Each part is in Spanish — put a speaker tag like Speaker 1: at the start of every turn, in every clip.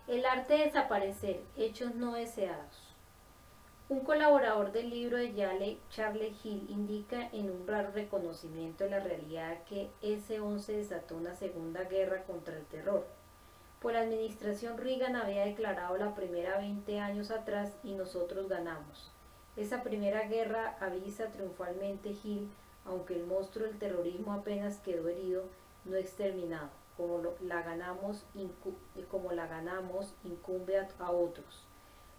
Speaker 1: El arte de desaparecer, hechos no deseados. Un colaborador del libro de Yale, Charles Hill, indica en un raro reconocimiento de la realidad que S-11 desató una segunda guerra contra el terror. Pues la administración Reagan había declarado la primera 20 años atrás y nosotros ganamos. Esa primera guerra, avisa triunfalmente Hill, aunque el monstruo del terrorismo apenas quedó herido, no exterminado. Como la ganamos, incumbe a otros.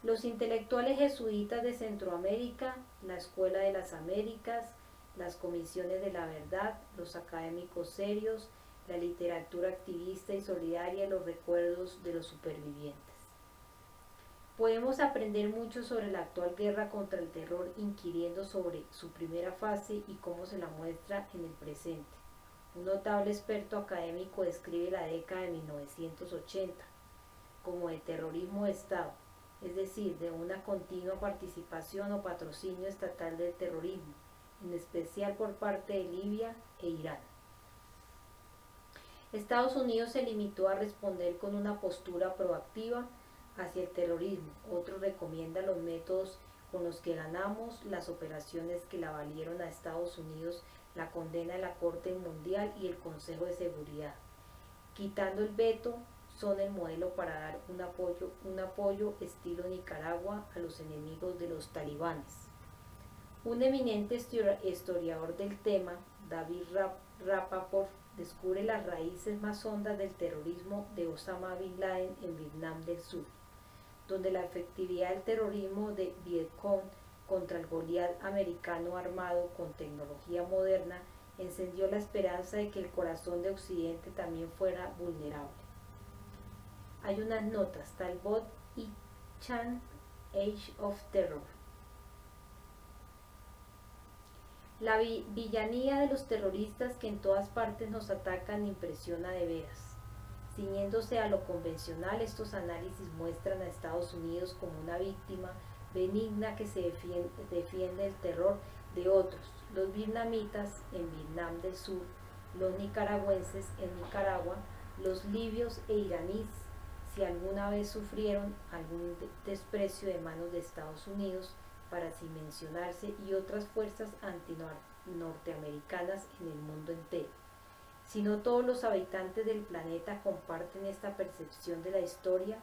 Speaker 1: Los intelectuales jesuitas de Centroamérica, la Escuela de las Américas, las comisiones de la verdad, los académicos serios, la literatura activista y solidaria, los recuerdos de los supervivientes. Podemos aprender mucho sobre la actual guerra contra el terror inquiriendo sobre su primera fase y cómo se la muestra en el presente. Un notable experto académico describe la década de 1980 como de terrorismo de Estado, es decir, de una continua participación o patrocinio estatal del terrorismo, en especial por parte de Libia e Irán. Estados Unidos se limitó a responder con una postura proactiva hacia el terrorismo. Otro recomienda los métodos con los que ganamos, las operaciones que la valieron a Estados Unidos, la condena de la Corte Mundial y el Consejo de Seguridad. Quitando el veto, son el modelo para dar un apoyo estilo Nicaragua a los enemigos de los talibanes. Un eminente historiador del tema, David Rappaport, descubre las raíces más hondas del terrorismo de Osama Bin Laden en Vietnam del Sur, donde la efectividad del terrorismo de Vietcong contra el Goliat americano armado con tecnología moderna encendió la esperanza de que el corazón de Occidente también fuera vulnerable. Hay unas notas, Talbot y Chan, Age of Terror. La villanía de los terroristas que en todas partes nos atacan impresiona de veras. Ciñéndose a lo convencional, estos análisis muestran a Estados Unidos como una víctima benigna que se defiende del terror de otros, los vietnamitas en Vietnam del Sur, los nicaragüenses en Nicaragua, los libios e iraníes, si alguna vez sufrieron algún desprecio de manos de Estados Unidos, para así mencionarse, y otras fuerzas antinorteamericanas en el mundo entero. Si no todos los habitantes del planeta comparten esta percepción de la historia,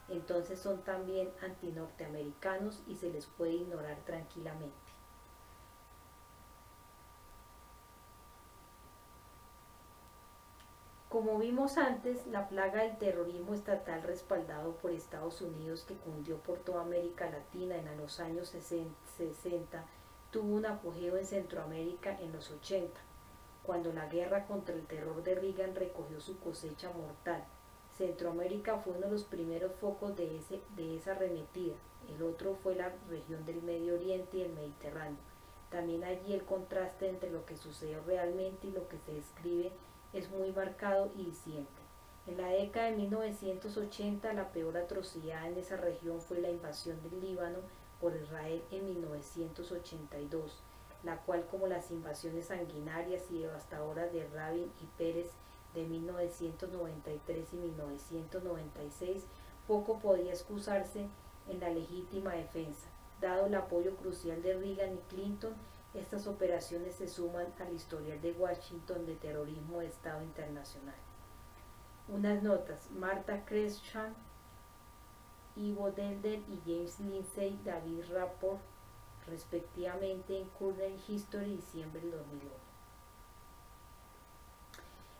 Speaker 1: entonces son también antinorteamericanos y se les puede ignorar tranquilamente. Como vimos antes, la plaga del terrorismo estatal respaldado por Estados Unidos que cundió por toda América Latina en los años 60 tuvo un apogeo en Centroamérica en los 80, cuando la guerra contra el terror de Reagan recogió su cosecha mortal. Centroamérica fue uno de los primeros focos de esa arremetida. El otro fue la región del Medio Oriente y el Mediterráneo. También allí el contraste entre lo que sucedió realmente y lo que se describe es muy marcado y diciente. En la década de 1980 la peor atrocidad en esa región fue la invasión del Líbano por Israel en 1982, la cual, como las invasiones sanguinarias y devastadoras de Rabin y Pérez de 1993 y 1996, poco podía excusarse en la legítima defensa. Dado el apoyo crucial de Reagan y Clinton, estas operaciones se suman al historial de Washington de terrorismo de Estado internacional. Unas notas, Martha Crescent, Ivo Delder y James Lindsay, David Rapport, respectivamente en Current History, diciembre del 2001.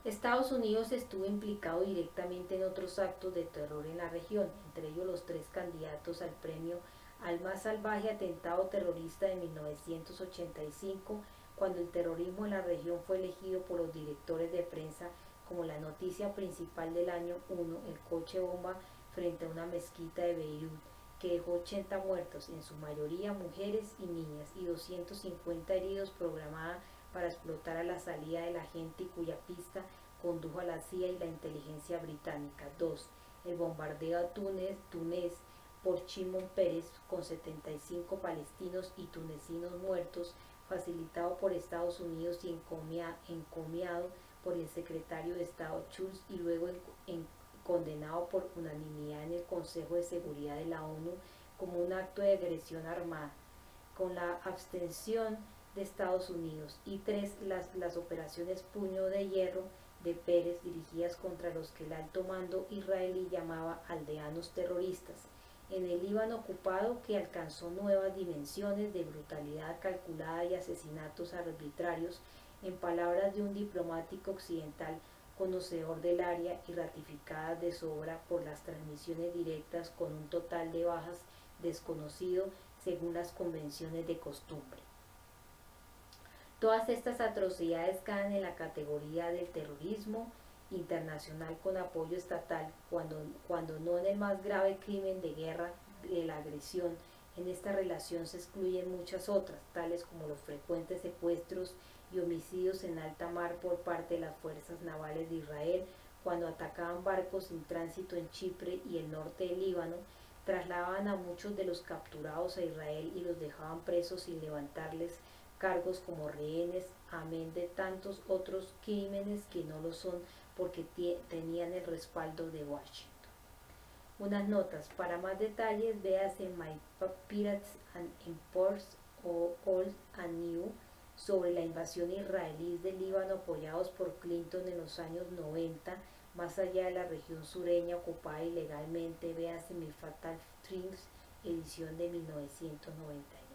Speaker 1: Estados Unidos estuvo implicado directamente en otros actos de terror en la región, entre ellos los 3 candidatos al premio al más salvaje atentado terrorista de 1985, cuando el terrorismo en la región fue elegido por los directores de prensa como la noticia principal del año 1, el coche bomba frente a una mezquita de Beirut, que dejó 80 muertos, en su mayoría mujeres y niñas, y 250 heridos, programada para explotar a la salida de la gente y cuya pista condujo a la CIA y la inteligencia británica. 2. El bombardeo a Túnez por Shimon Peres, con 75 palestinos y tunecinos muertos, facilitado por Estados Unidos y encomiado por el secretario de Estado Schultz, y luego condenado por unanimidad en el Consejo de Seguridad de la ONU como un acto de agresión armada, con la abstención de Estados Unidos, y 3. Las operaciones Puño de Hierro de Pérez, dirigidas contra los que el alto mando israelí llamaba aldeanos terroristas, en el Líbano ocupado, que alcanzó nuevas dimensiones de brutalidad calculada y asesinatos arbitrarios, en palabras de un diplomático occidental conocedor del área y ratificada de sobra por las transmisiones directas, con un total de bajas desconocido según las convenciones de costumbre. Todas estas atrocidades caen en la categoría del terrorismo internacional con apoyo estatal, cuando no en el más grave crimen de guerra de la agresión. En esta relación se excluyen muchas otras, tales como los frecuentes secuestros y homicidios en alta mar por parte de las fuerzas navales de Israel cuando atacaban barcos en tránsito en Chipre y el norte del Líbano, trasladaban a muchos de los capturados a Israel y los dejaban presos sin levantarles cargos como rehenes, amén de tantos otros crímenes que no lo son porque tenían el respaldo de Washington. Unas notas. Para más detalles, véase My Pirates and Imports o Old and New sobre la invasión israelí del Líbano apoyados por Clinton en los años 90, más allá de la región sureña ocupada ilegalmente. Véase My Fatal Things, edición de 1999.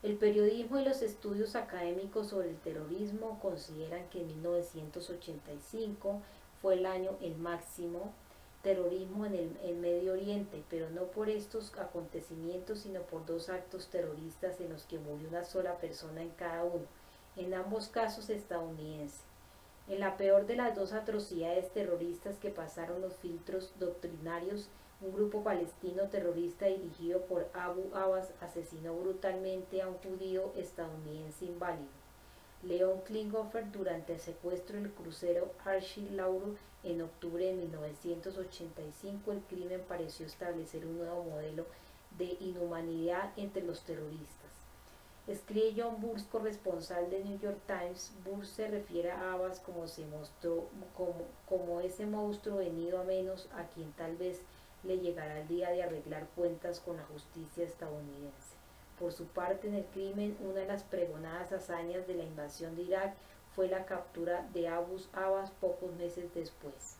Speaker 1: El periodismo y los estudios académicos sobre el terrorismo consideran que 1985 fue el máximo terrorismo en el Medio Oriente, pero no por estos acontecimientos, sino por 2 actos terroristas en los que murió una sola persona en cada uno, en ambos casos estadounidenses. En la peor de las 2 atrocidades terroristas que pasaron los filtros doctrinarios, un grupo palestino terrorista dirigido por Abu Abbas asesinó brutalmente a un judío estadounidense inválido, Leon Klinghoffer, durante el secuestro del crucero Archie Lauro en octubre de 1985. El crimen pareció establecer un nuevo modelo de inhumanidad entre los terroristas. Escribe John Burns, corresponsal de New York Times. Burns se refiere a Abbas como ese monstruo venido a menos, a quien tal vez le llegará el día de arreglar cuentas con la justicia estadounidense. Por su parte, en el crimen, una de las pregonadas hazañas de la invasión de Irak fue la captura de Abu Abbas pocos meses después.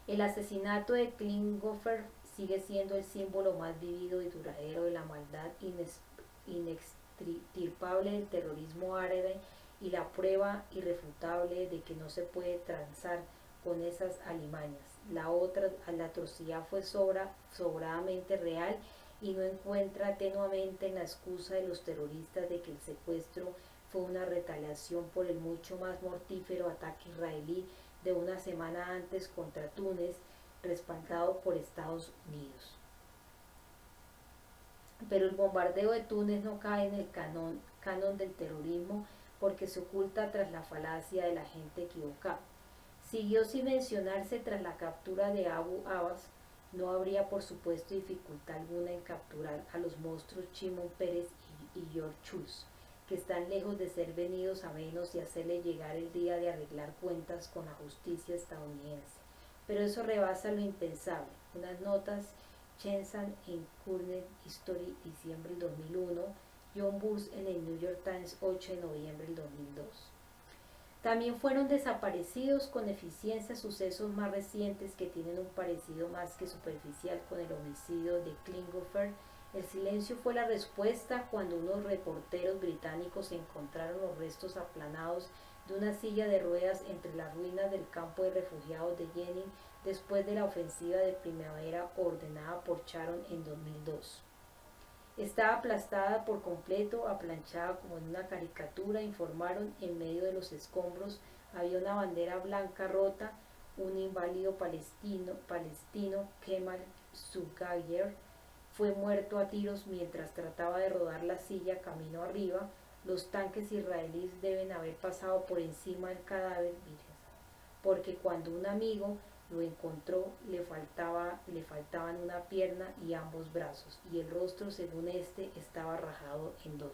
Speaker 1: El asesinato de Klinghoffer sigue siendo el símbolo más vívido y duradero de la maldad inextirpable del terrorismo árabe y la prueba irrefutable de que no se puede transar con esas alimañas. La atrocidad fue sobradamente real y no encuentra tenuamente en la excusa de los terroristas de que el secuestro fue una retaliación por el mucho más mortífero ataque israelí de una semana antes contra Túnez, respaldado por Estados Unidos. Pero el bombardeo de Túnez no cae en el canon del terrorismo porque se oculta tras la falacia de la gente equivocada. Siguió sin mencionarse tras la captura de Abu Abbas. No habría por supuesto dificultad alguna en capturar a los monstruos Shimon Peres y George Shultz, que están lejos de ser venidos a menos, y hacerle llegar el día de arreglar cuentas con la justicia estadounidense. Pero eso rebasa lo impensable. Unas notas. Chensan en Current History, diciembre del 2001. John Burns en el New York Times, 8 de noviembre del 2002. También fueron desaparecidos con eficiencia sucesos más recientes que tienen un parecido más que superficial con el homicidio de Klinghoffer. El silencio fue la respuesta cuando unos reporteros británicos encontraron los restos aplanados de una silla de ruedas entre las ruinas del campo de refugiados de Jenin después de la ofensiva de primavera ordenada por Sharon en 2002. Estaba aplastada por completo, aplanchada como en una caricatura, informaron. En medio de los escombros había una bandera blanca rota. Un inválido palestino, Kemal Zugayer, fue muerto a tiros mientras trataba de rodar la silla camino arriba. Los tanques israelíes deben haber pasado por encima del cadáver, porque cuando un amigo lo encontró le faltaban una pierna y ambos brazos, y el rostro, según estaba rajado en 2.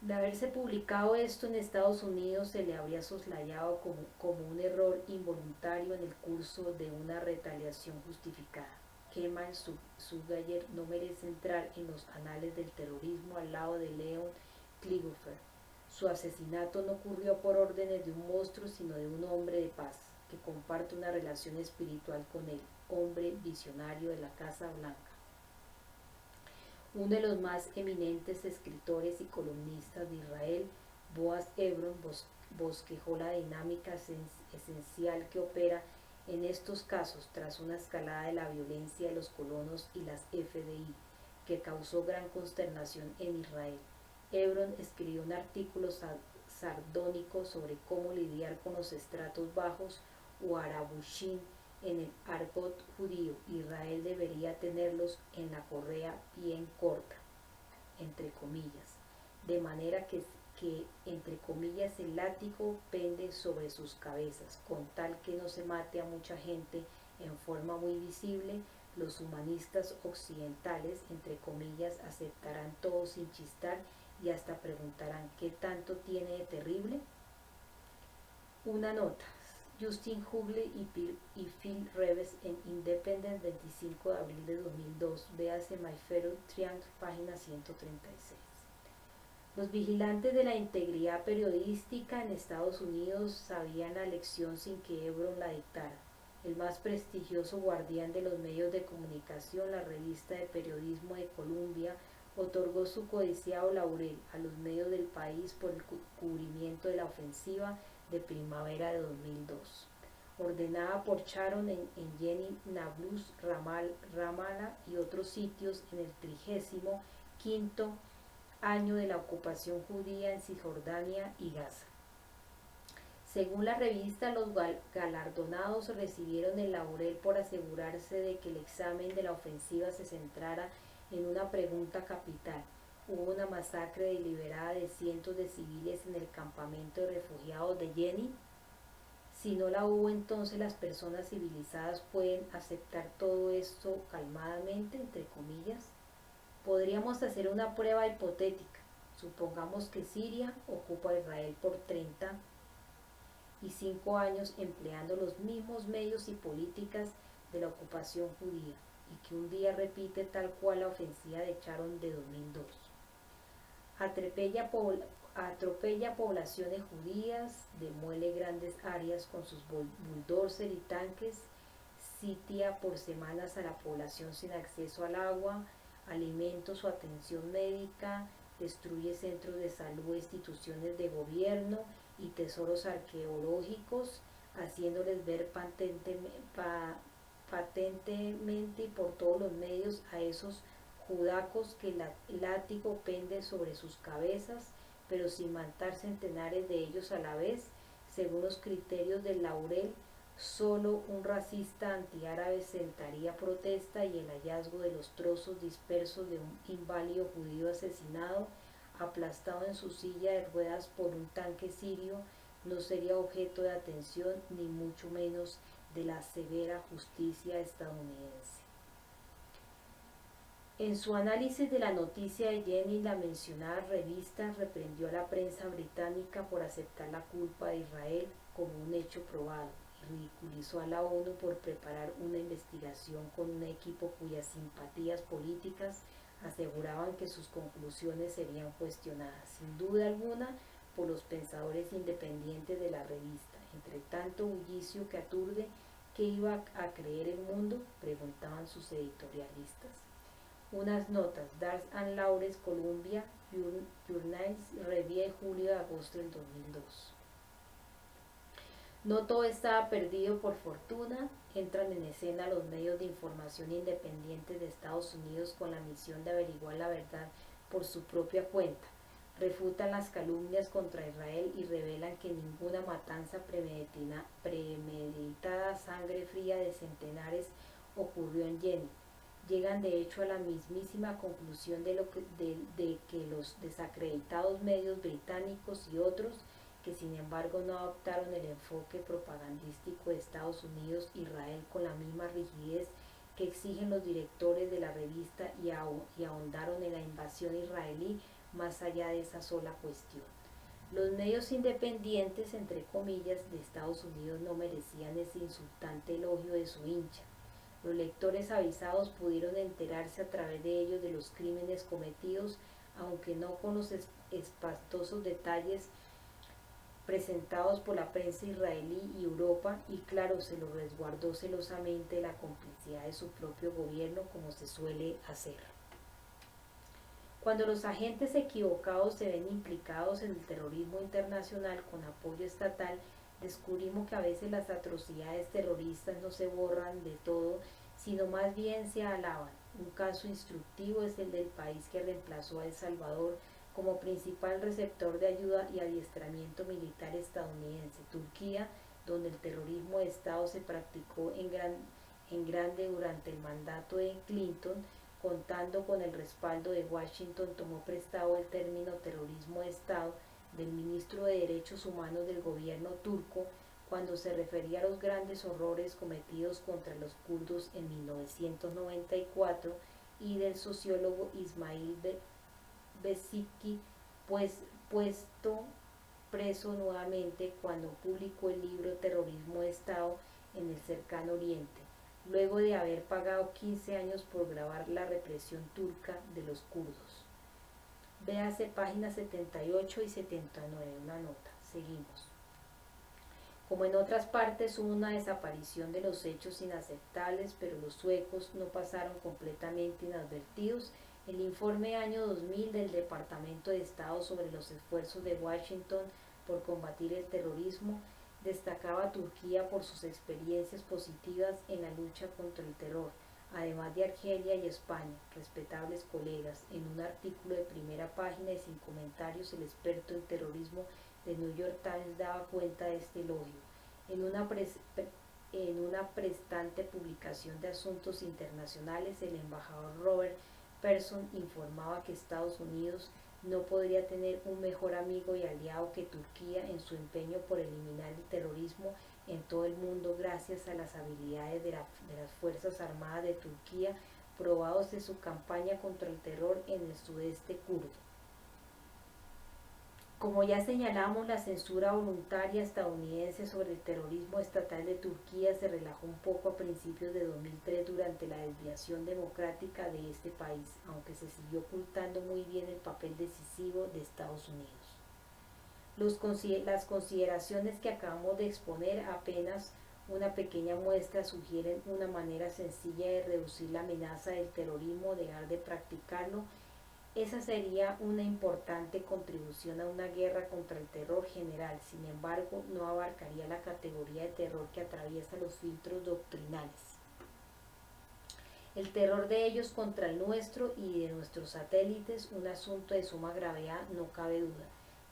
Speaker 1: De haberse publicado esto en Estados Unidos, se le habría soslayado como un error involuntario en el curso de una retaliación justificada. Kemal Sugayer no merece entrar en los anales del terrorismo al lado de Leon Klinghoffer. Su asesinato no ocurrió por órdenes de un monstruo, sino de un hombre de paz, que comparte una relación espiritual con el hombre visionario de la Casa Blanca. Uno de los más eminentes escritores y columnistas de Israel, Boaz Hebron, bosquejó la dinámica esencial que opera en estos casos tras una escalada de la violencia de los colonos y las FDI, que causó gran consternación en Israel. Hebron escribió un artículo sardónico sobre cómo lidiar con los estratos bajos o arabushim en el argot judío. Israel debería tenerlos en la correa bien corta, entre comillas, de manera que entre comillas el látigo pende sobre sus cabezas, con tal que no se mate a mucha gente en forma muy visible. Los humanistas occidentales, entre comillas, aceptarán todo sin chistar y hasta preguntarán ¿qué tanto tiene de terrible? Una nota. Justin Hugley y Phil Reves en Independent, 25 de abril de 2002. Véase My Fellow Triangle, página 136. Los vigilantes de la integridad periodística en Estados Unidos sabían la lección sin que Hebron la dictara. El más prestigioso guardián de los medios de comunicación, la revista de periodismo de Columbia, otorgó su codiciado laurel a los medios del país por el cubrimiento de la ofensiva de primavera de 2002, ordenada por Sharon en Jenin, Nablus, Ramallah y otros sitios en el 35º año de la ocupación judía en Cisjordania y Gaza. Según la revista, los galardonados recibieron el laurel por asegurarse de que el examen de la ofensiva se centrara en una pregunta capital: ¿hubo una masacre deliberada de cientos de civiles en el campamento de refugiados de Jenin? Si no la hubo, entonces las personas civilizadas pueden aceptar todo esto calmadamente, entre comillas. Podríamos hacer una prueba hipotética. Supongamos que Siria ocupa a Israel por 35 años empleando los mismos medios y políticas de la ocupación judía, y que un día repite tal cual la ofensiva de Sharon de 2002. Atropella poblaciones judías, demuele grandes áreas con sus bulldozers y tanques, sitia por semanas a la población sin acceso al agua, alimentos o atención médica, destruye centros de salud, instituciones de gobierno y tesoros arqueológicos, haciéndoles ver patentemente y por todos los medios a esos judacos que el látigo pende sobre sus cabezas, pero sin matar centenares de ellos a la vez, según los criterios del laurel. Solo un racista antiárabe sentaría protesta, y el hallazgo de los trozos dispersos de un inválido judío asesinado, aplastado en su silla de ruedas por un tanque sirio, no sería objeto de atención, ni mucho menos de la severa justicia estadounidense. En su análisis de la noticia de Jenin, la mencionada revista reprendió a la prensa británica por aceptar la culpa de Israel como un hecho probado, y ridiculizó a la ONU por preparar una investigación con un equipo cuyas simpatías políticas aseguraban que sus conclusiones serían cuestionadas, sin duda alguna, por los pensadores independientes de la revista. Entre tanto bullicio que aturde, ¿qué iba a creer el mundo?, preguntaban sus editorialistas. Unas notas. Dars and Lawrence, Columbia Journals, Review de julio de agosto del 2002. No todo estaba perdido, por fortuna. Entran en escena los medios de información independientes de Estados Unidos con la misión de averiguar la verdad por su propia cuenta. Refutan las calumnias contra Israel y revelan que ninguna matanza premeditada, sangre fría de centenares ocurrió en Jenin. Llegan de hecho a la mismísima conclusión de que los desacreditados medios británicos y otros, que sin embargo no adoptaron el enfoque propagandístico de Estados Unidos Israel con la misma rigidez que exigen los directores de la revista, y ahondaron en la invasión israelí, más allá de esa sola cuestión. Los medios independientes, entre comillas, de Estados Unidos no merecían ese insultante elogio de su hincha. Los lectores avisados pudieron enterarse a través de ellos de los crímenes cometidos, aunque no con los espantosos detalles presentados por la prensa israelí y Europa, y claro, se lo resguardó celosamente de la complicidad de su propio gobierno, como se suele hacer. Cuando los agentes equivocados se ven implicados en el terrorismo internacional con apoyo estatal, descubrimos que a veces las atrocidades terroristas no se borran de todo, sino más bien se alaban. Un caso instructivo es el del país que reemplazó a El Salvador como principal receptor de ayuda y adiestramiento militar estadounidense, Turquía, donde el terrorismo de Estado se practicó en grande durante el mandato de Clinton. Contando con el respaldo de Washington, tomó prestado el término terrorismo de Estado del ministro de Derechos Humanos del gobierno turco cuando se refería a los grandes horrores cometidos contra los kurdos en 1994 y del sociólogo Ismail Besikty, puesto preso nuevamente cuando publicó el libro Terrorismo de Estado en el cercano Oriente, luego de haber pagado 15 años por grabar la represión turca de los kurdos. Véase páginas 78 y 79, una nota. Seguimos. Como en otras partes hubo una desaparición de los hechos inaceptables, pero los suecos no pasaron completamente inadvertidos. El informe año 2000 del Departamento de Estado sobre los esfuerzos de Washington por combatir el terrorismo destacaba a Turquía por sus experiencias positivas en la lucha contra el terror, además de Argelia y España, respetables colegas. En un artículo de primera página y sin comentarios, el experto en terrorismo de New York Times daba cuenta de este elogio. En una prestante publicación de asuntos internacionales, el embajador Robert Persson informaba que Estados Unidos no podría tener un mejor amigo y aliado que Turquía en su empeño por eliminar el terrorismo en todo el mundo gracias a las habilidades de las Fuerzas Armadas de Turquía probados de su campaña contra el terror en el sudeste kurdo. Como ya señalamos, la censura voluntaria estadounidense sobre el terrorismo estatal de Turquía se relajó un poco a principios de 2003 durante la desviación democrática de este país, aunque se siguió ocultando muy bien el papel decisivo de Estados Unidos. Las consideraciones que acabamos de exponer, apenas una pequeña muestra, sugieren una manera sencilla de reducir la amenaza del terrorismo, dejar de practicarlo. Esa sería una importante contribución a una guerra contra el terror general. Sin embargo, no abarcaría la categoría de terror que atraviesa los filtros doctrinales. El terror de ellos contra el nuestro y de nuestros satélites, un asunto de suma gravedad, no cabe duda.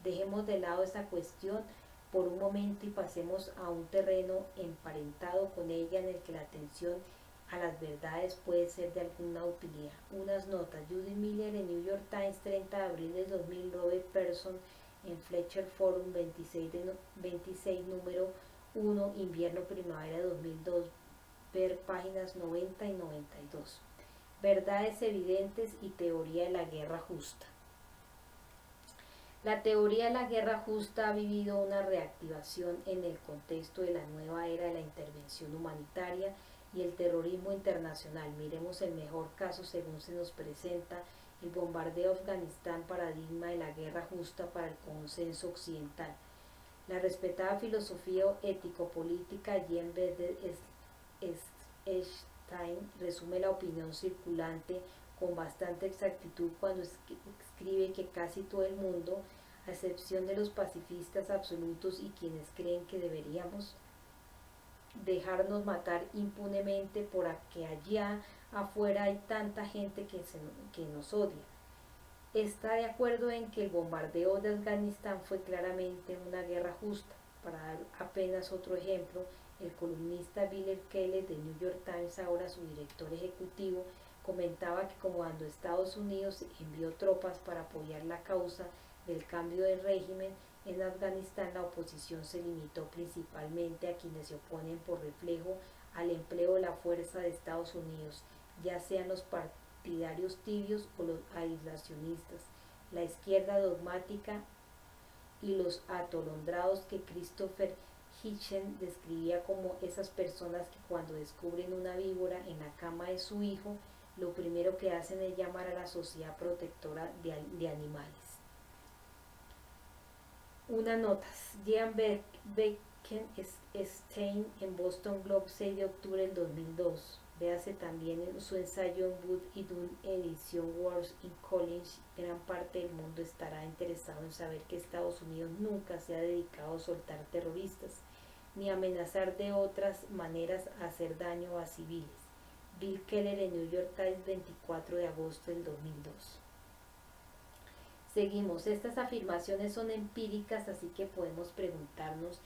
Speaker 1: Dejemos de lado esa cuestión por un momento y pasemos a un terreno emparentado con ella en el que la atención a las verdades puede ser de alguna utilidad. Unas notas. Judy Miller en New York Times, 30 de abril de 2000, Robert Persson en Fletcher Forum 26 número 1, invierno-primavera de 2002, ver páginas 90 y 92. Verdades evidentes y teoría de la guerra justa. La teoría de la guerra justa ha vivido una reactivación en el contexto de la nueva era de la intervención humanitaria y el terrorismo internacional. Miremos el mejor caso según se nos presenta, el bombardeo de Afganistán, paradigma de la guerra justa para el consenso occidental. La respetada filosofía ético-política Jean Stein resume la opinión circulante con bastante exactitud cuando escribe que casi todo el mundo, a excepción de los pacifistas absolutos y quienes creen que deberíamos dejarnos matar impunemente porque allá afuera hay tanta gente que nos odia, está de acuerdo en que el bombardeo de Afganistán fue claramente una guerra justa. Para dar apenas otro ejemplo, el columnista Bill Kelly de New York Times, ahora su director ejecutivo, comentaba que como cuando Estados Unidos envió tropas para apoyar la causa del cambio de régimen en Afganistán, la oposición se limitó principalmente a quienes se oponen por reflejo al empleo de la fuerza de Estados Unidos, ya sean los partidarios tibios o los aislacionistas. la izquierda dogmática y los atolondrados que Christopher Hitchens describía como esas personas que cuando descubren una víbora en la cama de su hijo, lo primero que hacen es llamar a la sociedad protectora de animales. Una nota, Jean Bekenstein en Boston Globe 6 de octubre del 2002. Véase también en su ensayo en Wood y Dunn edición Wars in College. Gran parte del mundo estará interesado en saber que Estados Unidos nunca se ha dedicado a soltar terroristas, ni a amenazar de otras maneras a hacer daño a civiles. Bill Keller en New York Times 24 de agosto del 2002. Seguimos, estas afirmaciones son empíricas, así que podemos preguntarnos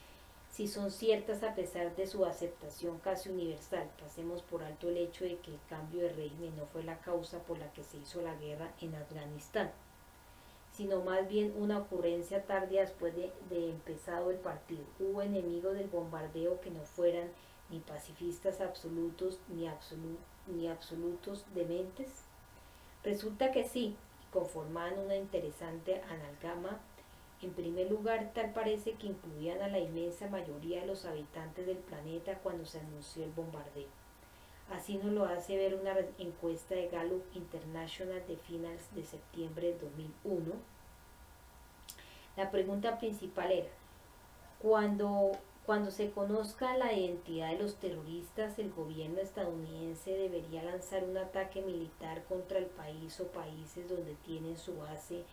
Speaker 1: si son ciertas a pesar de su aceptación casi universal. Pasemos por alto el hecho de que el cambio de régimen no fue la causa por la que se hizo la guerra en Afganistán, sino más bien una ocurrencia tardía después de empezado el partido. Hubo enemigos del bombardeo que no fueran ni pacifistas absolutos ni absolutos dementes. Resulta que sí, conformaban una interesante amalgama. En primer lugar, tal parece que incluían a la inmensa mayoría de los habitantes del planeta cuando se anunció el bombardeo. Así nos lo hace ver una encuesta de Gallup International de finales de septiembre de 2001. La pregunta principal era, cuando se conozca la identidad de los terroristas, el gobierno estadounidense debería lanzar un ataque militar contra el país o países donde tienen su base,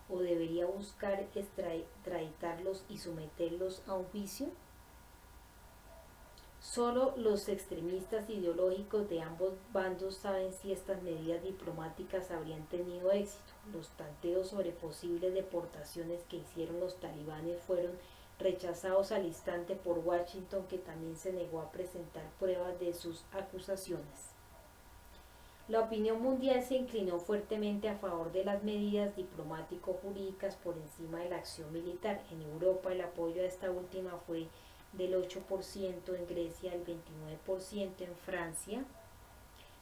Speaker 1: o debería buscar extraditarlos y someterlos a un juicio. Solo los extremistas ideológicos de ambos bandos saben si estas medidas diplomáticas habrían tenido éxito. Los tanteos sobre posibles deportaciones que hicieron los talibanes fueron rechazados al instante por Washington, que también se negó a presentar pruebas de sus acusaciones. La opinión mundial se inclinó fuertemente a favor de las medidas diplomático-jurídicas por encima de la acción militar. En Europa el apoyo a esta última fue del 8%, en Grecia el 29%, en Francia,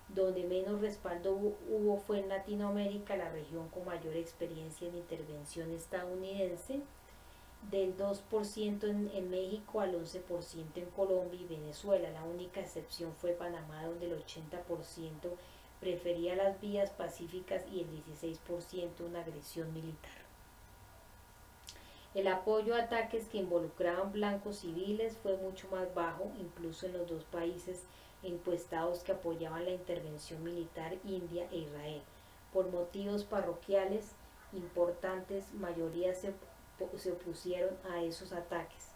Speaker 1: donde menos respaldo hubo fue en Latinoamérica, la región con mayor experiencia en intervención estadounidense, del 2% en México al 11% en Colombia y Venezuela. La única excepción fue Panamá, donde el 80% prefería las vías pacíficas y el 16% una agresión militar. El apoyo a ataques que involucraban blancos civiles fue mucho más bajo, incluso en los dos países encuestados que apoyaban la intervención militar, India e Israel. Por motivos parroquiales importantes, mayoría se opusieron a esos ataques.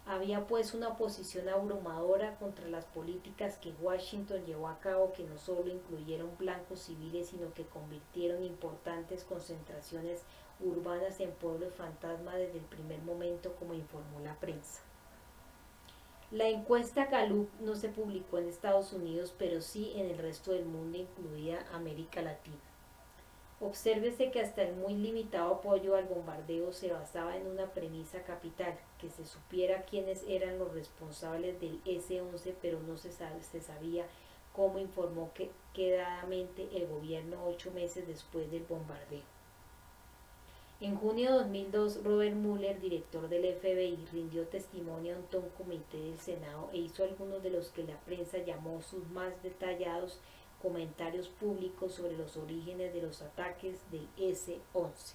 Speaker 1: Había pues una oposición abrumadora contra las políticas que Washington llevó a cabo, que no solo incluyeron blancos civiles, sino que convirtieron importantes concentraciones urbanas en pueblos fantasma desde el primer momento, como informó la prensa. La encuesta Gallup no se publicó en Estados Unidos, pero sí en el resto del mundo, incluida América Latina. Obsérvese que hasta el muy limitado apoyo al bombardeo se basaba en una premisa capital, que se supiera quiénes eran los responsables del S-11, pero no se sabía cómo, informó quedadamente el gobierno 8 meses después del bombardeo. En junio de 2002, Robert Mueller, director del FBI, rindió testimonio ante un comité del Senado e hizo algunos de los que la prensa llamó sus más detallados comentarios públicos sobre los orígenes de los ataques del S-11.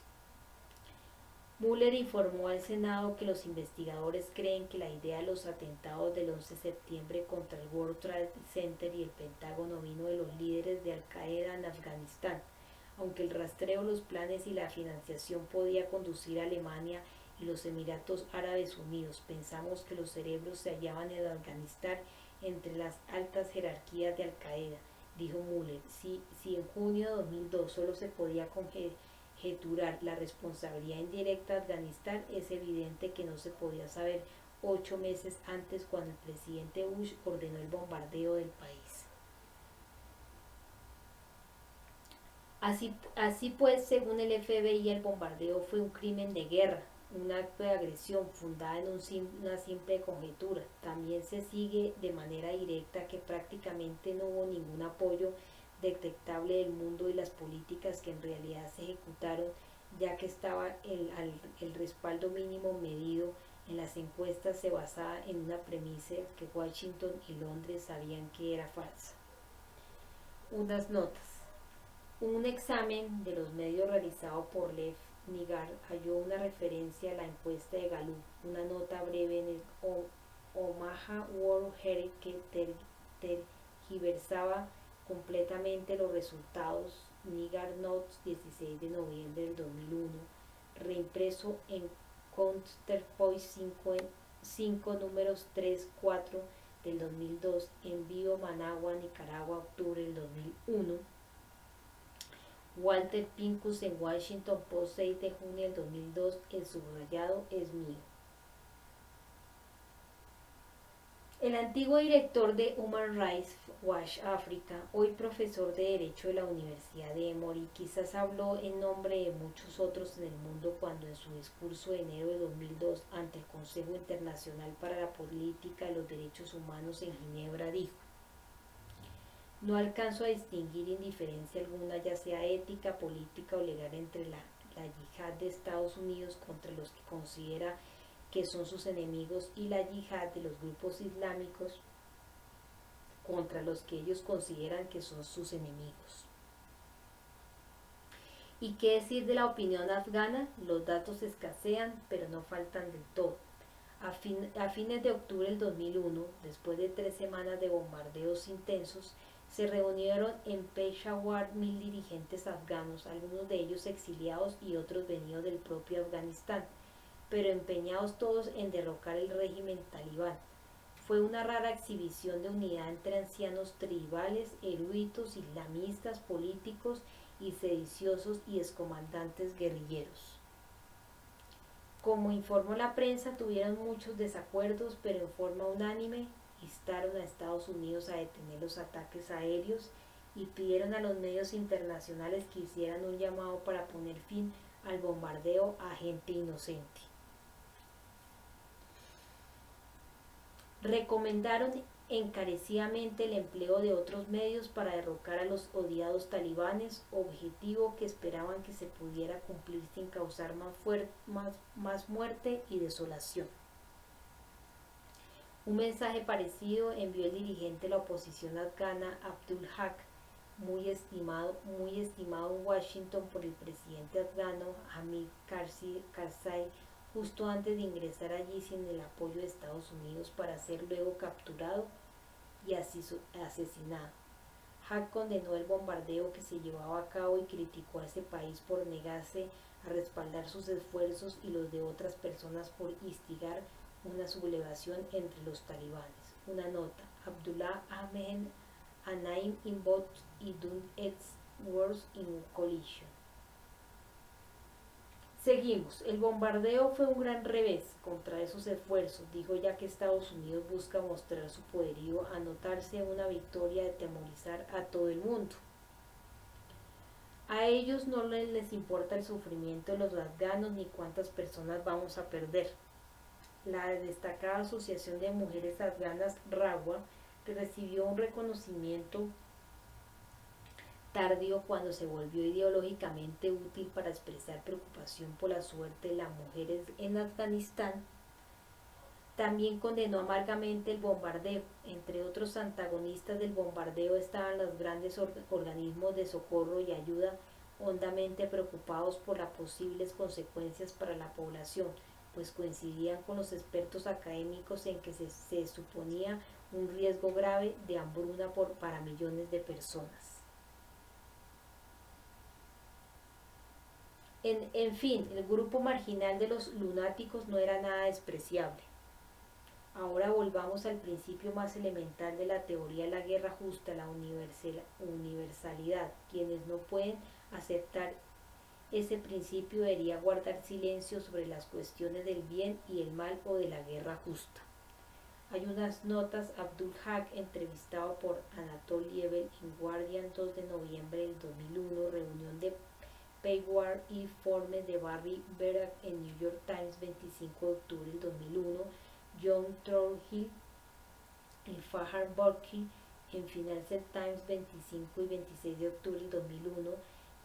Speaker 1: Mueller informó al Senado que los investigadores creen que la idea de los atentados del 11 de septiembre contra el World Trade Center y el Pentágono vino de los líderes de Al-Qaeda en Afganistán, aunque el rastreo, los planes y la financiación podía conducir a Alemania y los Emiratos Árabes Unidos. Pensamos que los cerebros se hallaban en Afganistán entre las altas jerarquías de Al-Qaeda, dijo Mueller. Si en junio de 2002 solo se podía conjeturar la responsabilidad indirecta de Afganistán, es evidente que no se podía saber 8 meses antes, cuando el presidente Bush ordenó el bombardeo del país. Así pues, según el FBI, el bombardeo fue un crimen de guerra, un acto de agresión fundada en una simple conjetura. También se sigue de manera directa que prácticamente no hubo ningún apoyo detectable del mundo y las políticas que en realidad se ejecutaron ya que estaba el respaldo mínimo medido en las encuestas se basaba en una premisa que Washington y Londres sabían que era falsa. Unas notas. Un examen de los medios realizado por Lev Nigar halló una referencia a la encuesta de Gallup, una nota breve en el Omaha World Herald que tergiversaba completamente los resultados. Nigar Notes, 16 de noviembre del 2001, reimpreso en Counterpoint 5 números 3, 4 del 2002, envío Managua, Nicaragua, octubre del 2001. Walter Pincus en Washington Post, 6 de junio del 2002, el subrayado es mío. El antiguo director de Human Rights Watch África, hoy profesor de Derecho de la Universidad de Emory, quizás habló en nombre de muchos otros en el mundo cuando en su discurso de enero de 2002 ante el Consejo Internacional para la Política de los Derechos Humanos en Ginebra dijo: no alcanzo a distinguir indiferencia alguna, ya sea ética, política o legal, entre la yihad de Estados Unidos contra los que considera que son sus enemigos y la yihad de los grupos islámicos contra los que ellos consideran que son sus enemigos. ¿Y qué decir de la opinión afgana? Los datos escasean, pero no faltan del todo. A fines de octubre del 2001, después de 3 semanas de bombardeos intensos, se reunieron en Peshawar 1000 dirigentes afganos, algunos de ellos exiliados y otros venidos del propio Afganistán, pero empeñados todos en derrocar el régimen talibán. Fue una rara exhibición de unidad entre ancianos tribales, eruditos, islamistas, políticos y sediciosos y excomandantes guerrilleros. Como informó la prensa, tuvieron muchos desacuerdos, pero en forma unánime instaron a Estados Unidos a detener los ataques aéreos y pidieron a los medios internacionales que hicieran un llamado para poner fin al bombardeo a gente inocente. Recomendaron encarecidamente el empleo de otros medios para derrocar a los odiados talibanes, objetivo que esperaban que se pudiera cumplir sin causar más muerte y desolación. Un mensaje parecido envió el dirigente de la oposición afgana Abdul Haq, muy estimado en Washington por el presidente afgano Hamid Karzai, justo antes de ingresar allí sin el apoyo de Estados Unidos para ser luego capturado y asesinado. Haq condenó el bombardeo que se llevaba a cabo y criticó a ese país por negarse a respaldar sus esfuerzos y los de otras personas por instigar una sublevación entre los talibanes. Una nota: Abdullah Ahmed Anaim Inbot y Dun Edwards in Collision. Seguimos. El bombardeo fue un gran revés contra esos esfuerzos, dijo, ya que Estados Unidos busca mostrar su poderío, anotarse una victoria de atemorizar a todo el mundo. A ellos no les importa el sufrimiento de los afganos ni cuántas personas vamos a perder. La destacada Asociación de Mujeres Afganas, RAWA, recibió un reconocimiento tardío cuando se volvió ideológicamente útil para expresar preocupación por la suerte de las mujeres en Afganistán. También condenó amargamente el bombardeo. Entre otros antagonistas del bombardeo estaban los grandes organismos de socorro y ayuda, hondamente preocupados por las posibles consecuencias para la población, pues coincidían con los expertos académicos en que se suponía un riesgo grave de hambruna para millones de personas. En fin, el grupo marginal de los lunáticos no era nada despreciable. Ahora volvamos al principio más elemental de la teoría de la guerra justa, la universalidad. Quienes no pueden aceptar ese principio debería guardar silencio sobre las cuestiones del bien y el mal o de la guerra justa. Hay unas notas. Abdul Haq, entrevistado por Anatol Lieber en Guardian, 2 de noviembre del 2001, reunión de Payward y informes de Barry Berak en New York Times, 25 de octubre del 2001, John Thornhill y Fahar Burki en Financial Times, 25 y 26 de octubre del 2001,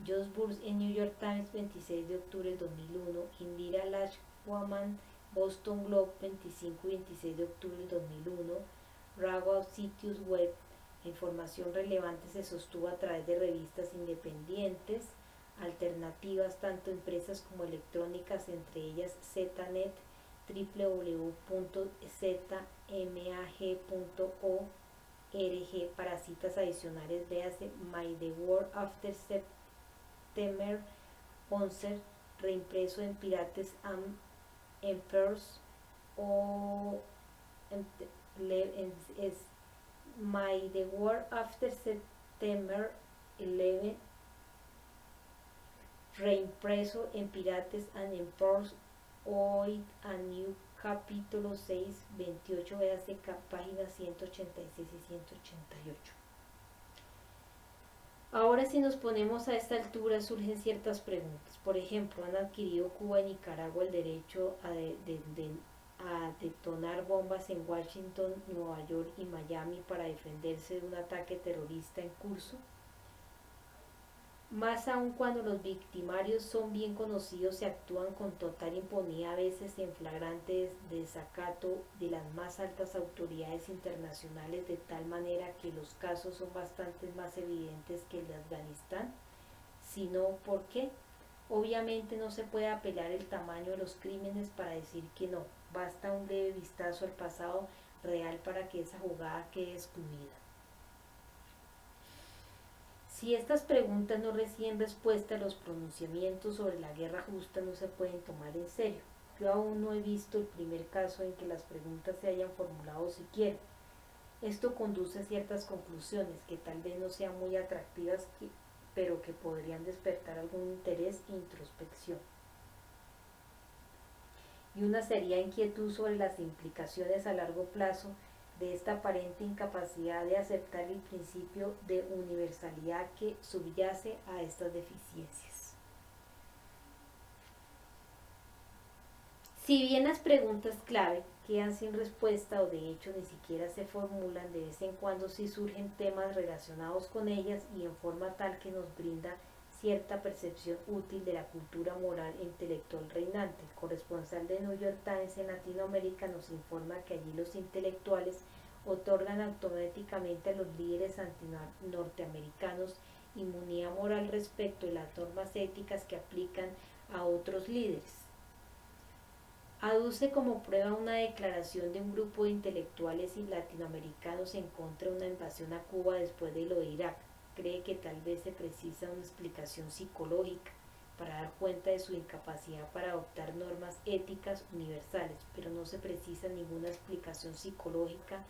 Speaker 1: Josh Burns en New York Times, 26 de octubre del 2001, Indira Lashwaman, Boston Globe, 25 y 26 de octubre del 2001, Rago Sitios Web. La información relevante se sostuvo a través de revistas independientes, alternativas, tanto impresas como electrónicas, entre ellas ZNet, www.zmag.org. Para citas adicionales, véase My The World After September 11, reimpreso en Pirates and Emperors, o es My The World After September 11, reimpreso en Pirates and Emperors, hoy a New, capítulo 6, 28, véase páginas 186 y 188. Ahora, si nos ponemos a esta altura, surgen ciertas preguntas. Por ejemplo, ¿han adquirido Cuba y Nicaragua el derecho a detonar bombas en Washington, Nueva York y Miami para defenderse de un ataque terrorista en curso? Más aún cuando los victimarios son bien conocidos y actúan con total impunidad, a veces en flagrante desacato de las más altas autoridades internacionales, de tal manera que los casos son bastante más evidentes que el de Afganistán. Si no, ¿por qué? Obviamente no se puede apelar el tamaño de los crímenes para decir que no, basta un leve vistazo al pasado real para que esa jugada quede excluida. Si estas preguntas no reciben respuesta, los pronunciamientos sobre la guerra justa no se pueden tomar en serio. Yo aún no he visto el primer caso en que las preguntas se hayan formulado siquiera. Esto conduce a ciertas conclusiones que tal vez no sean muy atractivas, pero que podrían despertar algún interés e introspección. Y una seria inquietud sobre las implicaciones a largo plazo de esta aparente incapacidad de aceptar el principio de universalidad que subyace a estas deficiencias. Si bien las preguntas clave quedan sin respuesta, o de hecho ni siquiera se formulan, de vez en cuando sí surgen temas relacionados con ellas, y en forma tal que nos brinda cierta percepción útil de la cultura moral e intelectual reinante. El corresponsal de New York Times en Latinoamérica nos informa que allí los intelectuales otorgan automáticamente a los líderes norteamericanos inmunidad moral respecto de las normas éticas que aplican a otros líderes. Aduce como prueba una declaración de un grupo de intelectuales latinoamericanos en contra de una invasión a Cuba después de lo de Irak. Cree que tal vez se precisa una explicación psicológica para dar cuenta de su incapacidad para adoptar normas éticas universales, pero no se precisa ninguna explicación psicológica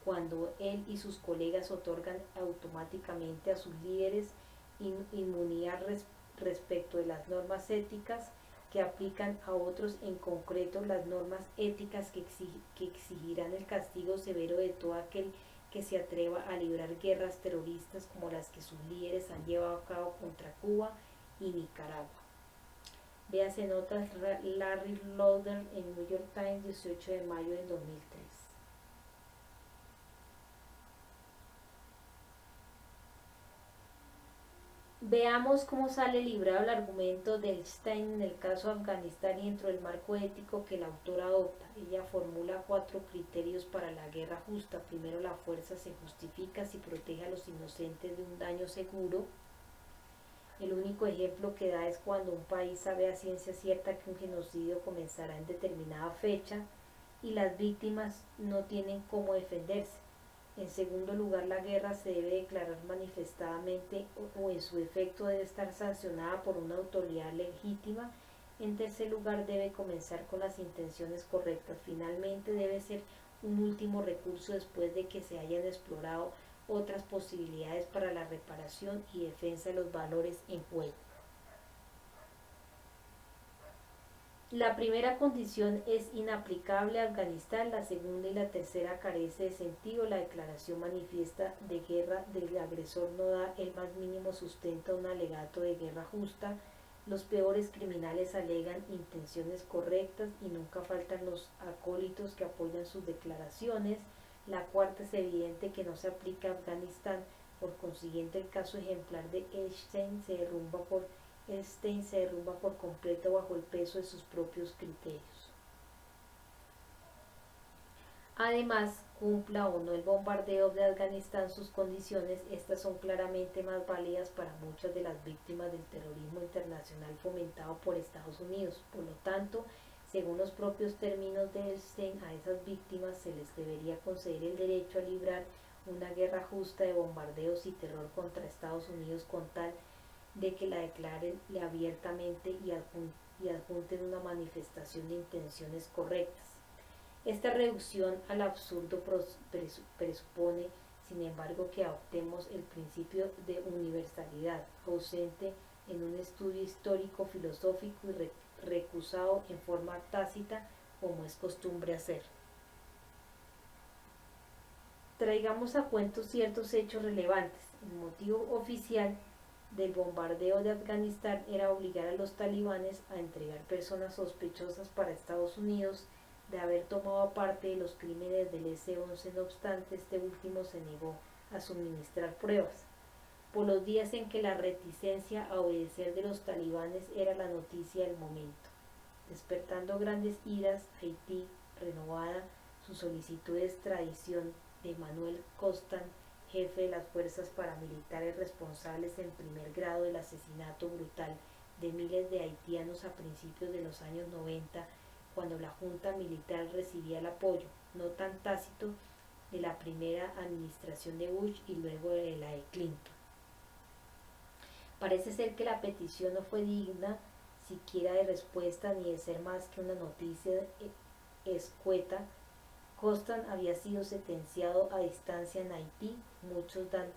Speaker 1: cuando él y sus colegas otorgan automáticamente a sus líderes inmunidad respecto de las normas éticas que aplican a otros, en concreto las normas éticas que exigirán el castigo severo de todo aquel que se atreva a librar guerras terroristas como las que sus líderes han llevado a cabo contra Cuba y Nicaragua. Véase notas Larry Lauder en New York Times, 18 de mayo del 2003. Veamos cómo sale librado el argumento de Stein en el caso de Afganistán y dentro del marco ético que el autor adopta. Ella formula 4 criterios para la guerra justa. Primero, la fuerza se justifica si protege a los inocentes de un daño seguro. El único ejemplo que da es cuando un país sabe a ciencia cierta que un genocidio comenzará en determinada fecha y las víctimas no tienen cómo defenderse. En segundo lugar, la guerra se debe declarar manifestadamente o en su efecto debe estar sancionada por una autoridad legítima. En tercer lugar, debe comenzar con las intenciones correctas. Finalmente, debe ser un último recurso después de que se hayan explorado otras posibilidades para la reparación y defensa de los valores en juego. La primera condición es inaplicable a Afganistán, la segunda y la tercera carece de sentido. La declaración manifiesta de guerra del agresor no da el más mínimo sustento a un alegato de guerra justa. Los peores criminales alegan intenciones correctas y nunca faltan los acólitos que apoyan sus declaraciones. La cuarta, es evidente que no se aplica a Afganistán Por consiguiente, el caso ejemplar de Einstein se derrumba por completo bajo el peso de sus propios criterios. Además, cumpla o no el bombardeo de Afganistán sus condiciones, estas son claramente más válidas para muchas de las víctimas del terrorismo internacional fomentado por Estados Unidos. Por lo tanto, según los propios términos de Einstein, a esas víctimas se les debería conceder el derecho a librar una guerra justa de bombardeos y terror contra Estados Unidos con tal de que la declaren abiertamente y adjunten una manifestación de intenciones correctas. Esta reducción al absurdo presupone, sin embargo, que adoptemos el principio de universalidad, ausente en un estudio histórico, filosófico y recusado en forma tácita, como es costumbre hacer. Traigamos a cuento ciertos hechos relevantes. El motivo oficial del bombardeo de Afganistán era obligar a los talibanes a entregar personas sospechosas para Estados Unidos de haber tomado parte de los crímenes del S-11, no obstante, este último se negó a suministrar pruebas. Por los días en que la reticencia a obedecer de los talibanes era la noticia del momento, despertando grandes iras, Haití renovada su solicitud de extradición de Manuel Constant, jefe de las fuerzas paramilitares responsables en primer grado del asesinato brutal de miles de haitianos a principios de los años 90, cuando la junta militar recibía el apoyo, no tan tácito, de la primera administración de Bush y luego de la de Clinton. Parece ser que la petición no fue digna siquiera de respuesta ni de ser más que una noticia escueta. Constant había sido sentenciado a distancia en Haití. Muchos dan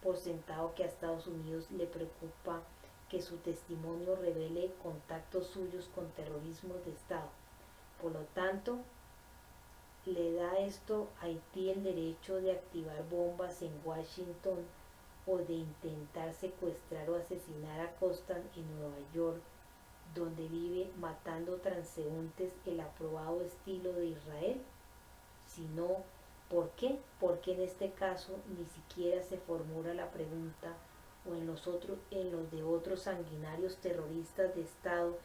Speaker 1: por sentado que a Estados Unidos le preocupa que su testimonio revele contactos suyos con terrorismo de Estado. Por lo tanto, le da esto a Haití el derecho de activar bombas en Washington o de intentar secuestrar o asesinar a Constant en Nueva York, donde vive, matando transeúntes el aprobado estilo de Israel. Si no, ¿por qué? Porque en este caso ni siquiera se formula la pregunta, o en los de otros sanguinarios terroristas de Estado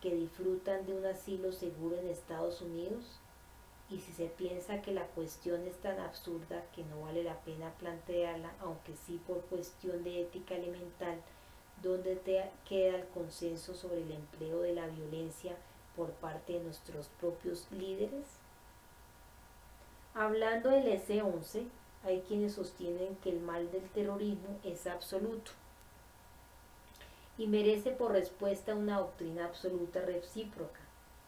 Speaker 1: que disfrutan de un asilo seguro en Estados Unidos. Y si se piensa que la cuestión es tan absurda que no vale la pena plantearla, aunque sí por cuestión de ética elemental, ¿dónde queda el consenso sobre el empleo de la violencia por parte de nuestros propios líderes? Hablando del S-11, hay quienes sostienen que el mal del terrorismo es absoluto y merece por respuesta una doctrina absoluta recíproca,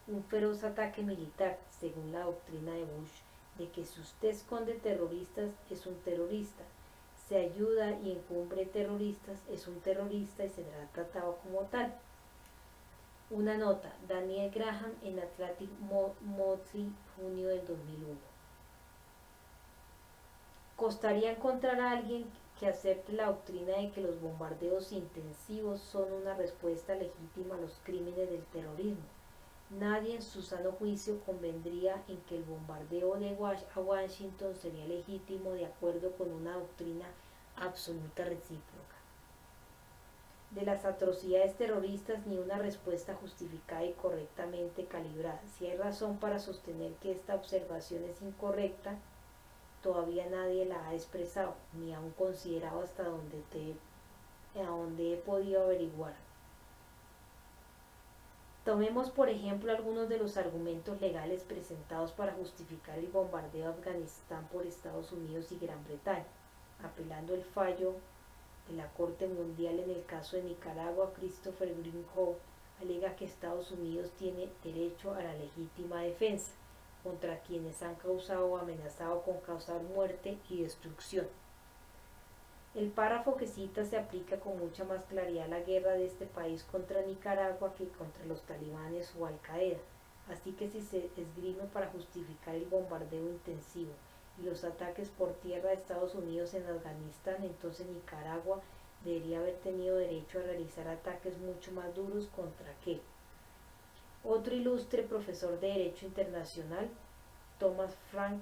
Speaker 1: un feroz ataque militar, según la doctrina de Bush, de que si usted esconde terroristas es un terrorista, se ayuda y encumbre terroristas es un terrorista y será tratado como tal. Una nota, Daniel Graham en Atlantic Monthly, junio del 2001. Costaría encontrar a alguien que acepte la doctrina de que los bombardeos intensivos son una respuesta legítima a los crímenes del terrorismo. Nadie en su sano juicio convendría en que el bombardeo a Washington sería legítimo de acuerdo con una doctrina absoluta recíproca. De las atrocidades terroristas ni una respuesta justificada y correctamente calibrada. Si hay razón para sostener que esta observación es incorrecta, todavía nadie la ha expresado, ni aún considerado hasta donde he podido averiguar. Tomemos por ejemplo algunos de los argumentos legales presentados para justificar el bombardeo de Afganistán por Estados Unidos y Gran Bretaña. Apelando el fallo de la Corte Mundial en el caso de Nicaragua, Christopher Greenhow alega que Estados Unidos tiene derecho a la legítima defensa contra quienes han causado o amenazado con causar muerte y destrucción. El párrafo que cita se aplica con mucha más claridad a la guerra de este país contra Nicaragua que contra los talibanes o Al-Qaeda. Así que si se esgrime para justificar el bombardeo intensivo y los ataques por tierra de Estados Unidos en Afganistán, entonces Nicaragua debería haber tenido derecho a realizar ataques mucho más duros contra aquel. Otro ilustre profesor de Derecho Internacional, Thomas Frank,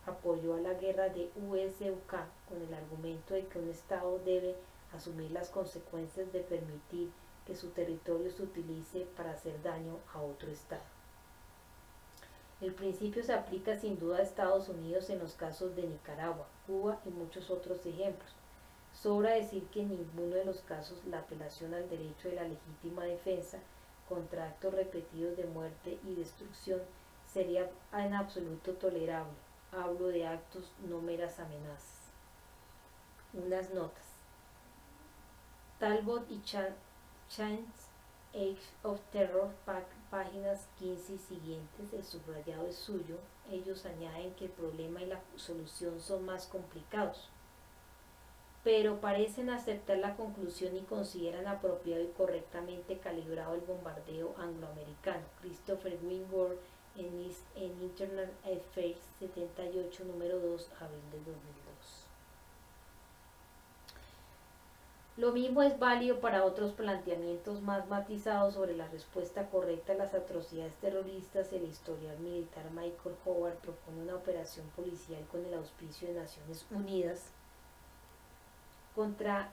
Speaker 1: apoyó a la guerra de USUK con el argumento de que un Estado debe asumir las consecuencias de permitir que su territorio se utilice para hacer daño a otro Estado. El principio se aplica sin duda a Estados Unidos en los casos de Nicaragua, Cuba y muchos otros ejemplos. Sobra decir que en ninguno de los casos la apelación al derecho de la legítima defensa contra actos repetidos de muerte y destrucción sería en absoluto tolerable. Hablo de actos, no meras amenazas. Unas notas. Talbot y Chance, Age of Terror, páginas 15 y siguientes, el subrayado es suyo. Ellos añaden que el problema y la solución son más complicados, pero parecen aceptar la conclusión y consideran apropiado y correctamente calibrado el bombardeo angloamericano. Christopher Wingward en Internal Affairs 78, número 2, abril de 2002. Lo mismo es válido para otros planteamientos más matizados sobre la respuesta correcta a las atrocidades terroristas. El historiador militar Michael Howard propone una operación policial con el auspicio de Naciones Unidas contra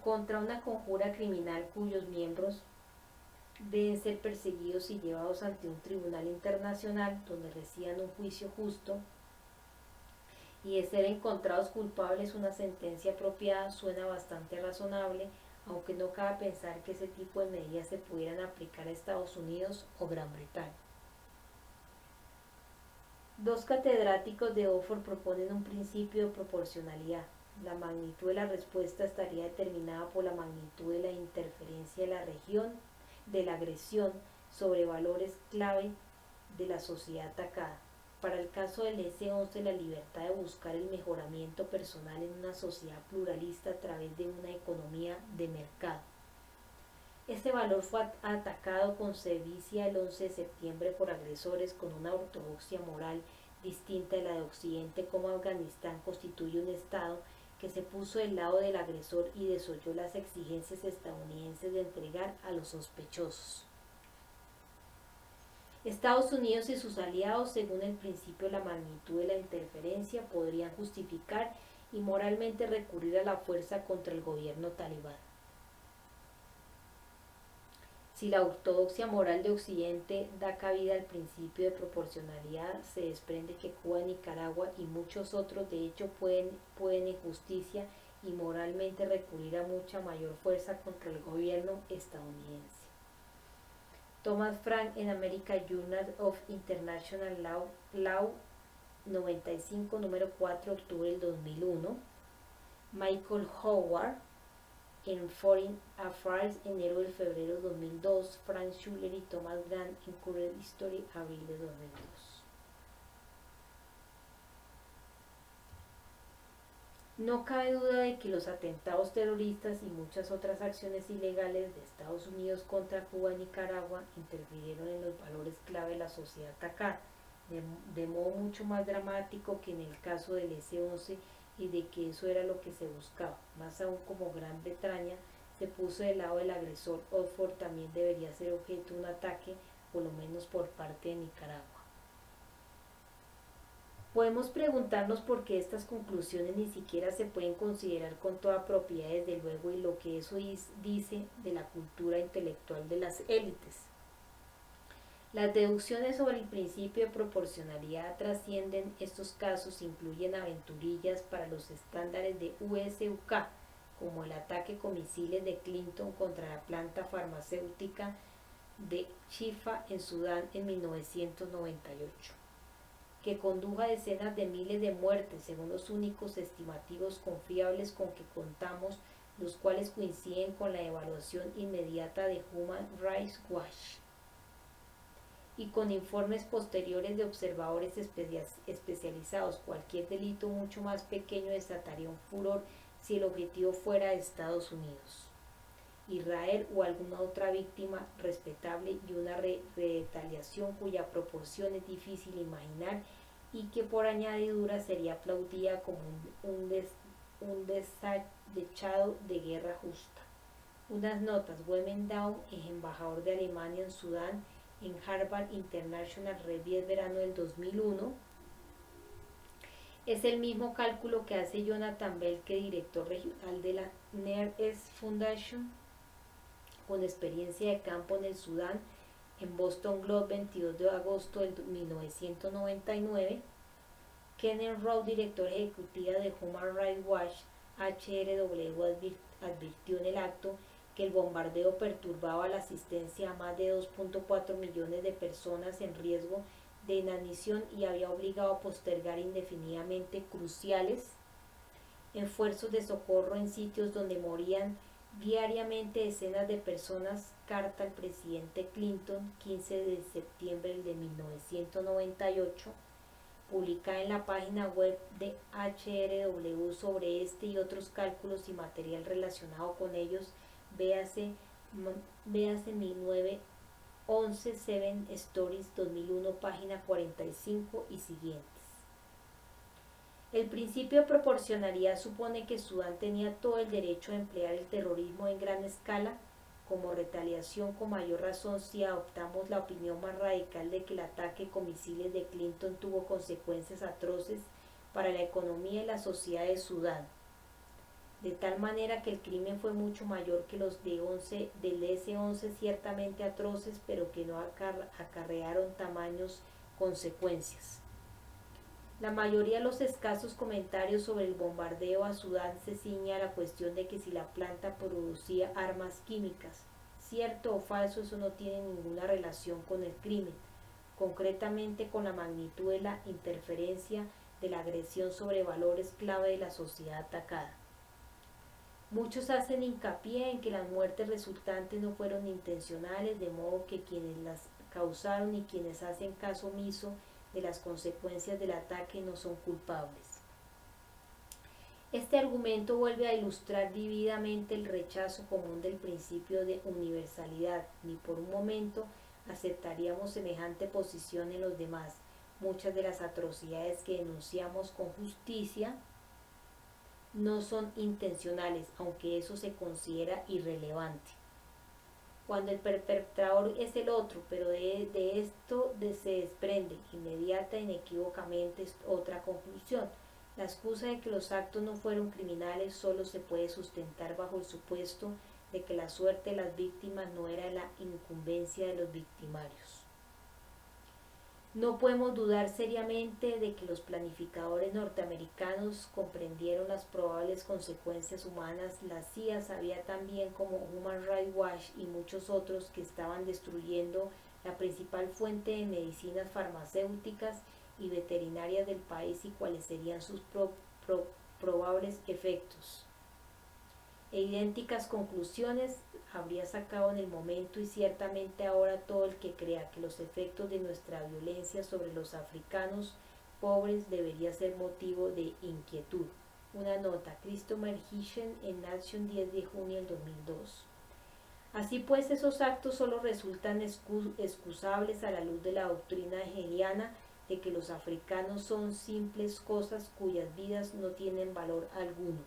Speaker 1: una conjura criminal cuyos miembros deben ser perseguidos y llevados ante un tribunal internacional donde reciban un juicio justo, y de ser encontrados culpables una sentencia apropiada. Suena bastante razonable, aunque no cabe pensar que ese tipo de medidas se pudieran aplicar a Estados Unidos o Gran Bretaña. Dos catedráticos de Oxford proponen un principio de proporcionalidad. La magnitud de la respuesta estaría determinada por la magnitud de la interferencia de la agresión sobre valores clave de la sociedad atacada. Para el caso del S-11, la libertad de buscar el mejoramiento personal en una sociedad pluralista a través de una economía de mercado. Este valor fue atacado con sevicia el 11 de septiembre por agresores con una ortodoxia moral distinta de la de Occidente, como Afganistán constituye un Estado que se puso del lado del agresor y desoyó las exigencias estadounidenses de entregar a los sospechosos. Estados Unidos y sus aliados, según el principio de la magnitud de la interferencia, podrían justificar y moralmente recurrir a la fuerza contra el gobierno talibán. Si la ortodoxia moral de Occidente da cabida al principio de proporcionalidad, se desprende que Cuba, Nicaragua y muchos otros de hecho pueden en justicia y moralmente recurrir a mucha mayor fuerza contra el gobierno estadounidense. Thomas Frank en American Journal of International Law 95, número 4, octubre del 2001. Michael Howard en Foreign Affairs, enero del febrero de 2002. Frank Schuller y Thomas Grant en Current History, abril de 2002. No cabe duda de que los atentados terroristas y muchas otras acciones ilegales de Estados Unidos contra Cuba y Nicaragua interfirieron en los valores clave de la sociedad atacada, de modo mucho más dramático que en el caso del S-11, y de que eso era lo que se buscaba. Más aún, como Gran Bretaña se puso del lado del agresor, Oxford también debería ser objeto de un ataque, por lo menos por parte de Nicaragua. Podemos preguntarnos por qué estas conclusiones ni siquiera se pueden considerar con toda propiedad, desde luego, y lo que eso dice de la cultura intelectual de las élites. Las deducciones sobre el principio de proporcionalidad trascienden estos casos, incluyen aventurillas para los estándares de USUK, como el ataque con misiles de Clinton contra la planta farmacéutica de Shifa en Sudán en 1998. Que condujo a decenas de miles de muertes, según los únicos estimativos confiables con que contamos, los cuales coinciden con la evaluación inmediata de Human Rights Watch y con informes posteriores de observadores especializados. Cualquier delito mucho más pequeño desataría un furor si el objetivo fuera Estados Unidos, Israel o alguna otra víctima respetable, y una retaliación cuya proporción es difícil imaginar y que por añadidura sería aplaudida como un desechado de guerra justa. Unas notas. Wemendaum, embajador de Alemania en Sudán, en Harvard International Review, verano del 2001. Es el mismo cálculo que hace Jonathan Belke, director regional de la Near East Foundation, con experiencia de campo en el Sudán, en Boston Globe 22 de agosto de 1999. Kenneth Rowe, director ejecutiva de Human Rights Watch, HRW, advirtió en el acto que el bombardeo perturbaba la asistencia a más de 2.4 millones de personas en riesgo de inanición y había obligado a postergar indefinidamente cruciales esfuerzos de socorro en sitios donde morían diariamente decenas de personas. Carta al presidente Clinton, 15 de septiembre de 1998, publicada en la página web de HRW sobre este y otros cálculos y material relacionado con ellos, véase 1911 Seven Stories 2001, página 45 y siguientes. El principio de proporcionalidad supone que Sudán tenía todo el derecho a emplear el terrorismo en gran escala como retaliación, con mayor razón si adoptamos la opinión más radical de que el ataque con misiles de Clinton tuvo consecuencias atroces para la economía y la sociedad de Sudán, de tal manera que el crimen fue mucho mayor que los del S-11, ciertamente atroces, pero que no acarrearon tamaños consecuencias. La mayoría de los escasos comentarios sobre el bombardeo a Sudán se ciñe a la cuestión de que si la planta producía armas químicas. Cierto o falso, eso no tiene ninguna relación con el crimen, concretamente con la magnitud de la interferencia de la agresión sobre valores clave de la sociedad atacada. Muchos hacen hincapié en que las muertes resultantes no fueron intencionales, de modo que quienes las causaron y quienes hacen caso omiso de las consecuencias del ataque no son culpables. Este argumento vuelve a ilustrar vividamente el rechazo común del principio de universalidad. Ni por un momento aceptaríamos semejante posición en los demás. Muchas de las atrocidades que denunciamos con justicia no son intencionales, aunque eso se considera irrelevante. Cuando el perpetrador es el otro, pero de esto se desprende inmediata e inequívocamente otra conclusión. La excusa de que los actos no fueron criminales solo se puede sustentar bajo el supuesto de que la suerte de las víctimas no era la incumbencia de los victimarios. No podemos dudar seriamente de que los planificadores norteamericanos comprendieron las probables consecuencias humanas. La CIA sabía también, como Human Rights Watch y muchos otros, que estaban destruyendo la principal fuente de medicinas farmacéuticas y veterinarias del país y cuáles serían sus probables efectos. E idénticas conclusiones habría sacado en el momento y ciertamente ahora todo el que crea que los efectos de nuestra violencia sobre los africanos pobres debería ser motivo de inquietud. Una nota, Christopher Hitchens en Nation, 10 de junio del 2002. Así pues, esos actos solo resultan excusables a la luz de la doctrina hegeliana de que los africanos son simples cosas cuyas vidas no tienen valor alguno.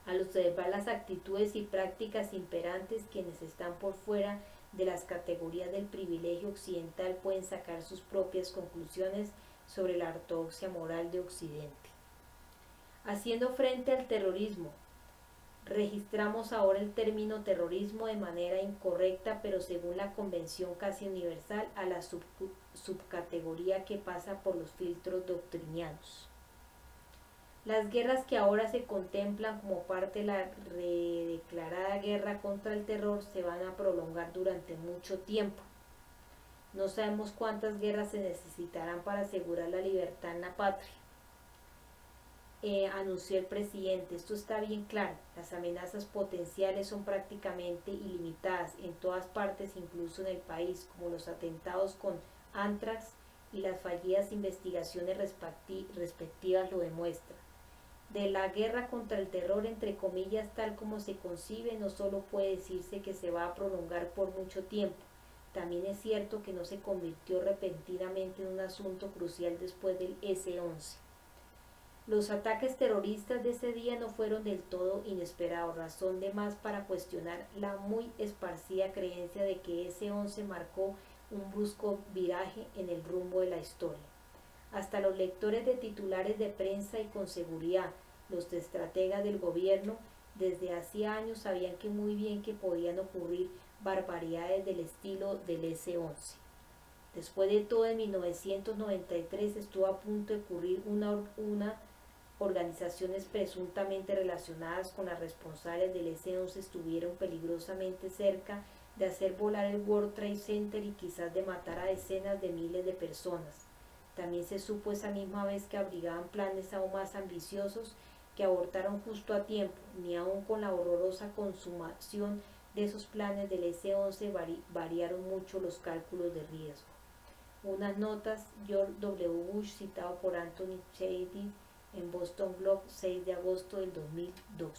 Speaker 1: Al observar las actitudes y prácticas imperantes, quienes están por fuera de las categorías del privilegio occidental pueden sacar sus propias conclusiones sobre la ortodoxia moral de Occidente. Haciendo frente al terrorismo, registramos ahora el término terrorismo de manera incorrecta, pero según la convención casi universal, a la subcategoría que pasa por los filtros doctrinianos. Las guerras que ahora se contemplan como parte de la redeclarada guerra contra el terror se van a prolongar durante mucho tiempo. No sabemos cuántas guerras se necesitarán para asegurar la libertad en la patria. Anunció el presidente. Esto está bien claro. Las amenazas potenciales son prácticamente ilimitadas en todas partes, incluso en el país, como los atentados con Anthrax y las fallidas investigaciones respectivas lo demuestran. De la guerra contra el terror, entre comillas, tal como se concibe, no solo puede decirse que se va a prolongar por mucho tiempo, también es cierto que no se convirtió repentinamente en un asunto crucial después del S-11. Los ataques terroristas de ese día no fueron del todo inesperados, razón de más para cuestionar la muy esparcida creencia de que S-11 marcó un brusco viraje en el rumbo de la historia. Hasta los lectores de titulares de prensa y con seguridad, los estrategas del gobierno, desde hacía años sabían que muy bien que podían ocurrir barbaridades del estilo del S-11. Después de todo, en 1993 estuvo a punto de ocurrir una organizaciones presuntamente relacionadas con las responsables del S-11 estuvieron peligrosamente cerca de hacer volar el World Trade Center y quizás de matar a decenas de miles de personas. También se supo esa misma vez que abrigaban planes aún más ambiciosos que abortaron justo a tiempo, ni aun con la horrorosa consumación de esos planes del S-11 variaron mucho los cálculos de riesgo. Unas notas, George W. Bush, citado por Anthony Shadid en Boston Globe, 6 de agosto del 2002.